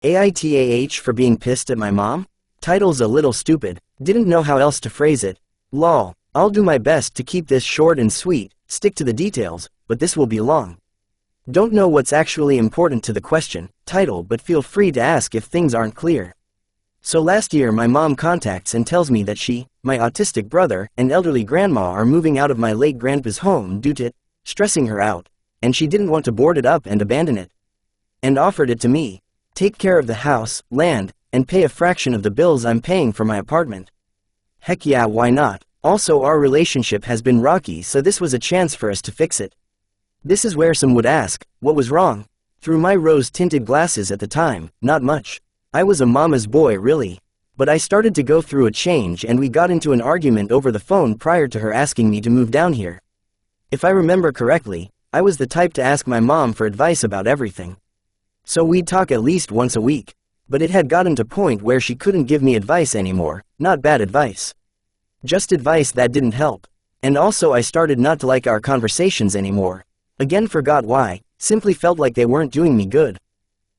AITAH for being pissed at my mom? Title's a little stupid, didn't know how else to phrase it. Lol, I'll do my best to keep this short and sweet, stick to the details, but this will be long. Don't know what's actually important to the question, title, but feel free to ask if things aren't clear. So last year my mom contacts and tells me that she, my autistic brother, and elderly grandma are moving out of my late grandpa's home due to stressing her out, and she didn't want to board it up and abandon it. And offered it to me. Take care of the house, land, and pay a fraction of the bills I'm paying for my apartment. Heck yeah, why not? Also, our relationship has been rocky, so this was a chance for us to fix it. This is where some would ask, what was wrong? Through my rose-tinted glasses at the time, not much. I was a mama's boy really. But I started to go through a change and we got into an argument over the phone prior to her asking me to move down here. If I remember correctly, I was the type to ask my mom for advice about everything. So we'd talk at least once a week. But it had gotten to point where she couldn't give me advice anymore, not bad advice. Just advice that didn't help. And also I started not to like our conversations anymore. Again, forgot why, simply felt like they weren't doing me good.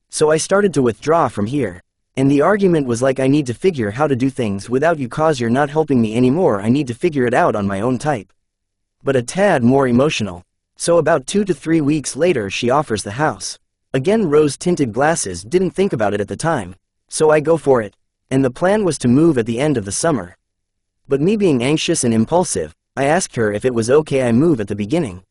So I started to withdraw from here. And the argument was like, I need to figure how to do things without you cause you're not helping me anymore, I need to figure it out on my own type. But a tad more emotional. So about 2 to 3 weeks later she offers the house. Again, rose-tinted glasses, didn't think about it at the time. So I go for it. And the plan was to move at the end of the summer. But me being anxious and impulsive, I asked her if it was okay I move at the beginning.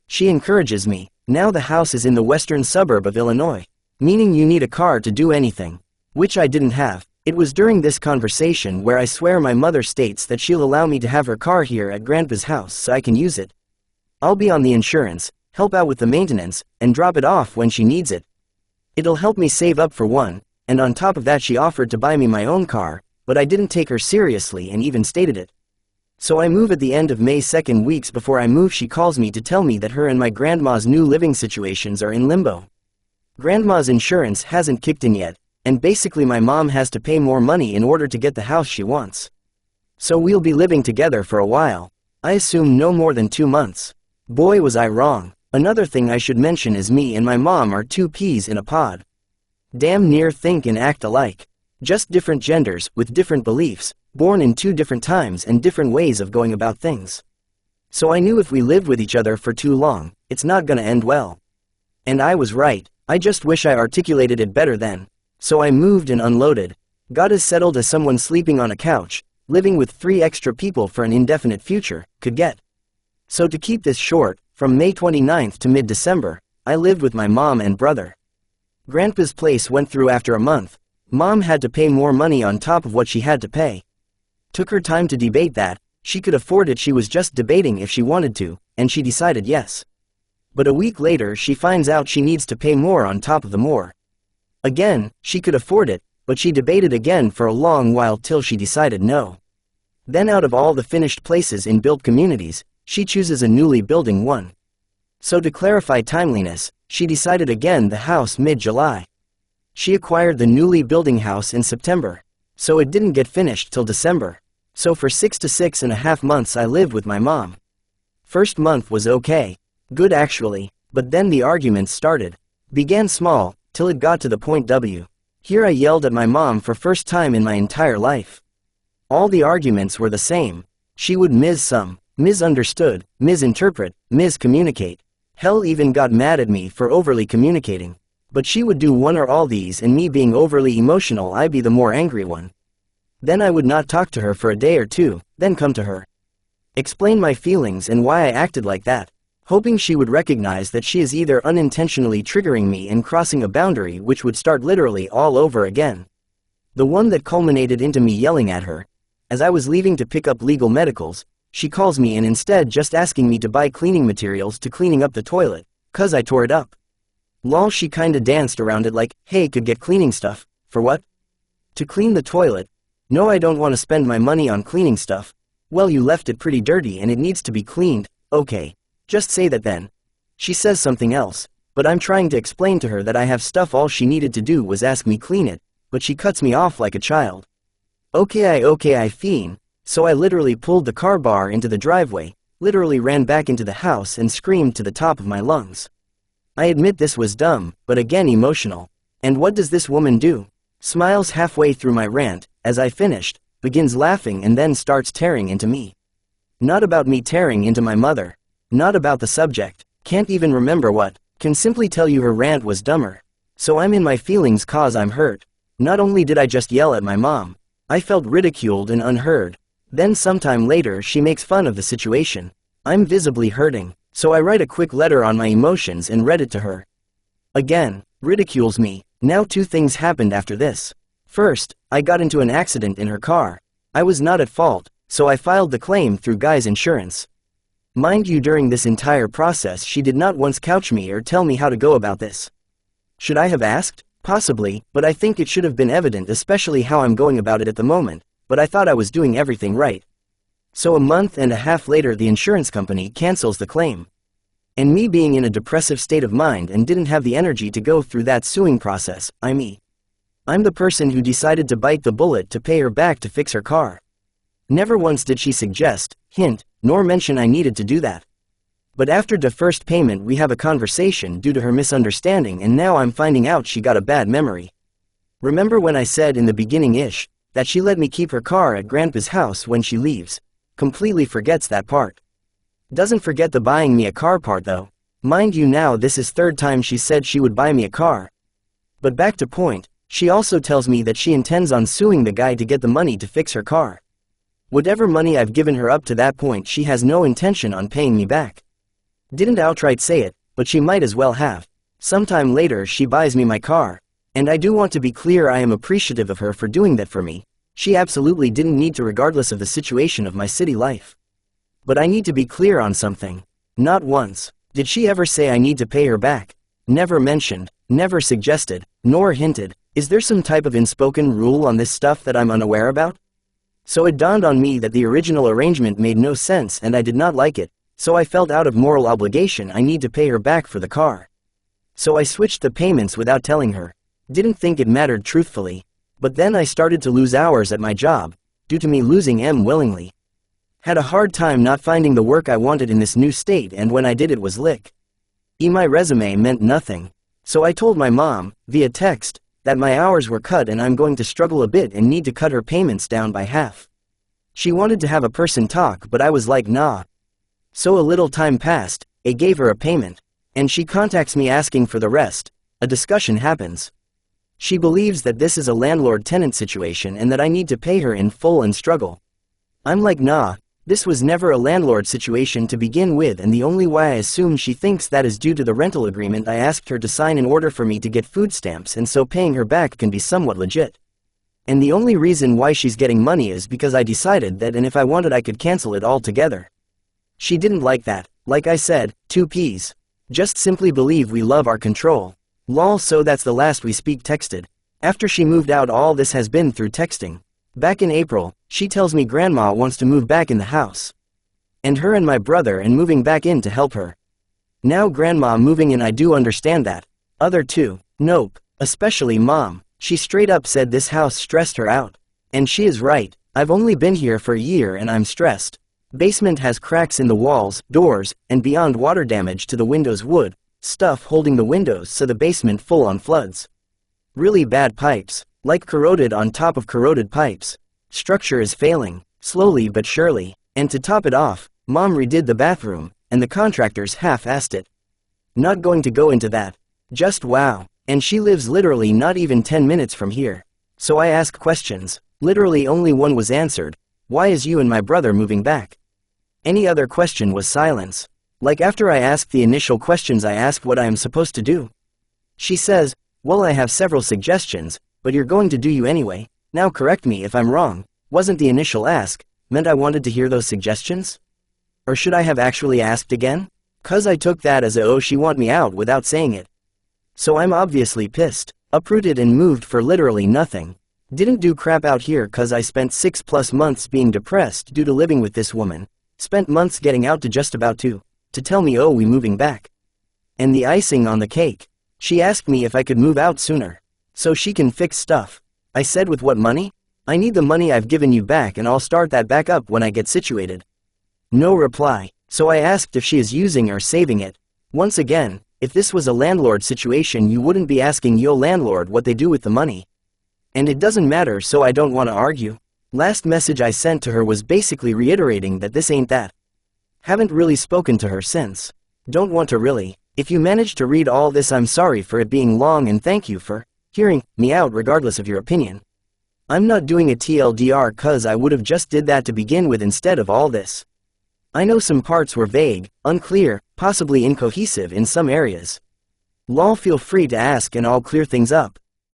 She encourages me. Now the house is in the western suburb of Illinois. Meaning you need a car to do anything. Which I didn't have. It was during this conversation where I swear my mother states that she'll allow me to have her car here at Grandpa's house so I can use it. I'll be on the insurance, help out with the maintenance, and drop it off when she needs it. It'll help me save up for one, and on top of that she offered to buy me my own car, but I didn't take her seriously and even stated it. So I move at the end of May. 2 weeks before I move she calls me to tell me that her and my grandma's new living situations are in limbo. Grandma's insurance hasn't kicked in yet, and basically my mom has to pay more money in order to get the house she wants. So we'll be living together for a while. I assume no more than 2 months. Boy was I wrong. Another thing I should mention is me and my mom are 2 peas in a pod. Damn near think and act alike. Just different genders, with different beliefs, born in 2 different times and different ways of going about things. So I knew if we lived with each other for too long, it's not gonna end well. And I was right, I just wish I articulated it better then. So I moved and unloaded. Got as settled as someone sleeping on a couch, living with 3 extra people for an indefinite future, could get. So to keep this short, from May 29th to mid-December, I lived with my mom and brother. Grandpa's place went through after a month. Mom had to pay more money on top of what she had to pay. Took her time to debate that, she could afford it, she was just debating if she wanted to, and she decided yes. But a week later she finds out she needs to pay more on top of the more. Again, she could afford it, but she debated again for a long while till she decided no. Then out of all the finished places in built communities, she chooses a newly building one. So to clarify timeliness, she decided again the house mid-July. She acquired the newly building house in September. So it didn't get finished till December. So for 6 to 6.5 months I lived with my mom. First month was okay. Good actually, but then the arguments started. Began small, till it got to the point W. Here I yelled at my mom for first time in my entire life. All the arguments were the same. She would misunderstood, misinterpret, miscommunicate. Hell, even got mad at me for overly communicating. But she would do one or all these, and me being overly emotional I'd be the more angry one. Then I would not talk to her for a day or 2, then come to her. Explain my feelings and why I acted like that, hoping she would recognize that she is either unintentionally triggering me and crossing a boundary which would start literally all over again. The one that culminated into me yelling at her. As I was leaving to pick up legal medicals, she calls me and instead just asking me to buy cleaning materials to cleaning up the toilet, 'cause I tore it up. Lol, she kinda danced around it like, hey, could get cleaning stuff. For what? To clean the toilet. No, I don't want to spend my money on cleaning stuff. Well, you left it pretty dirty and it needs to be cleaned. Okay. Just say that then. She says something else, but I'm trying to explain to her that I have stuff. All she needed to do was ask me clean it, but she cuts me off like a child. Okay, fiend. So I literally pulled the car bar into the driveway, literally ran back into the house and screamed to the top of my lungs. I admit this was dumb, but again emotional. And what does this woman do? Smiles halfway through my rant, as I finished, begins laughing and then starts tearing into me. Not about me tearing into my mother. Not about the subject. Can't even remember what. Can simply tell you her rant was dumber. So I'm in my feelings cause I'm hurt. Not only did I just yell at my mom, I felt ridiculed and unheard. Then sometime later she makes fun of the situation. I'm visibly hurting, so I write a quick letter on my emotions and read it to her. Again, ridicules me. Now two things happened after this. First, I got into an accident in her car. I was not at fault, so I filed the claim through Guy's insurance. Mind you, during this entire process she did not once couch me or tell me how to go about this. Should I have asked? Possibly, but I think it should have been evident, especially how I'm going about it at the moment, but I thought I was doing everything right. So a month and a half later the insurance company cancels the claim. And me being in a depressive state of mind and didn't have the energy to go through that suing process, I'm the person who decided to bite the bullet to pay her back to fix her car. Never once did she suggest, hint, nor mention I needed to do that. But after the first payment we have a conversation due to her misunderstanding, and now I'm finding out she got a bad memory. Remember when I said in the beginning-ish, that she let me keep her car at Grandpa's house when she leaves? Completely forgets that part. Doesn't forget the buying me a car part though. Mind you, now this is third time she said she would buy me a car. But back to point, she also tells me that she intends on suing the guy to get the money to fix her car. Whatever money I've given her up to that point she has no intention on paying me back. Didn't outright say it, but she might as well have. Sometime later she buys me my car. And I do want to be clear, I am appreciative of her for doing that for me. She absolutely didn't need to, regardless of the situation of my city life. But I need to be clear on something. Not once did she ever say I need to pay her back. Never mentioned, never suggested, nor hinted. Is there some type of unspoken rule on this stuff that I'm unaware about? So it dawned on me that the original arrangement made no sense and I did not like it, so I felt out of moral obligation I need to pay her back for the car. So I switched the payments without telling her. Didn't think it mattered, truthfully. But then I started to lose hours at my job, due to me losing M willingly. Had a hard time not finding the work I wanted in this new state, and when I did it was lick. My resume meant nothing. So I told my mom, via text, that my hours were cut and I'm going to struggle a bit and need to cut her payments down by half. She wanted to have a person talk, but I was like, nah. So a little time passed, I gave her a payment. And she contacts me asking for the rest. A discussion happens. She believes that this is a landlord-tenant situation and that I need to pay her in full and struggle. I'm like, nah, this was never a landlord situation to begin with, and the only why I assume she thinks that is due to the rental agreement I asked her to sign in order for me to get food stamps, and so paying her back can be somewhat legit. And the only reason why she's getting money is because I decided that, and if I wanted I could cancel it altogether. She didn't like that. Like I said, 2 Ps. Just simply believe we love our control. Lol, so that's the last we speak texted. After she moved out, all this has been through texting. Back in April, she tells me grandma wants to move back in the house. And her and my brother and moving back in to help her. Now grandma moving in, I do understand that. Other two, nope, especially mom. She straight up said this house stressed her out. And she is right. I've only been here for a year and I'm stressed. Basement has cracks in the walls, doors, and beyond water damage to the windows, wood stuff holding the windows, so the basement full on floods. Really bad pipes, like corroded on top of corroded pipes. Structure is failing, slowly but surely, and to top it off, mom redid the bathroom, and the contractors half-assed it. Not going to go into that. Just wow. And she lives literally not even 10 minutes from here. So I ask questions. Literally only one was answered. Why is you and my brother moving back? Any other question was silence. Like after I asked the initial questions, I asked what I am supposed to do. She says, well, I have several suggestions, but you're going to do you anyway. Now correct me if I'm wrong. Wasn't the initial ask meant I wanted to hear those suggestions? Or should I have actually asked again? 'Cause I took that as a oh, she want me out without saying it. So I'm obviously pissed, uprooted and moved for literally nothing. Didn't do crap out here 'cause I spent 6+ months being depressed due to living with this woman. Spent months getting out to just about to tell me, oh, we moving back. And the icing on the cake, she asked me if I could move out sooner, so she can fix stuff. I said, with what money? I need the money I've given you back and I'll start that back up when I get situated. No reply, so I asked if she is using or saving it. Once again, if this was a landlord situation you wouldn't be asking yo landlord what they do with the money. And it doesn't matter, so I don't want to argue. Last message I sent to her was basically reiterating that this ain't that. Haven't really spoken to her since. Don't want to really. If you managed to read all this, I'm sorry for it being long and thank you for hearing me out regardless of your opinion. I'm not doing a TLDR cause I would have just did that to begin with instead of all this. I know some parts were vague, unclear, possibly incohesive in some areas. Lol, feel free to ask and I'll clear things up.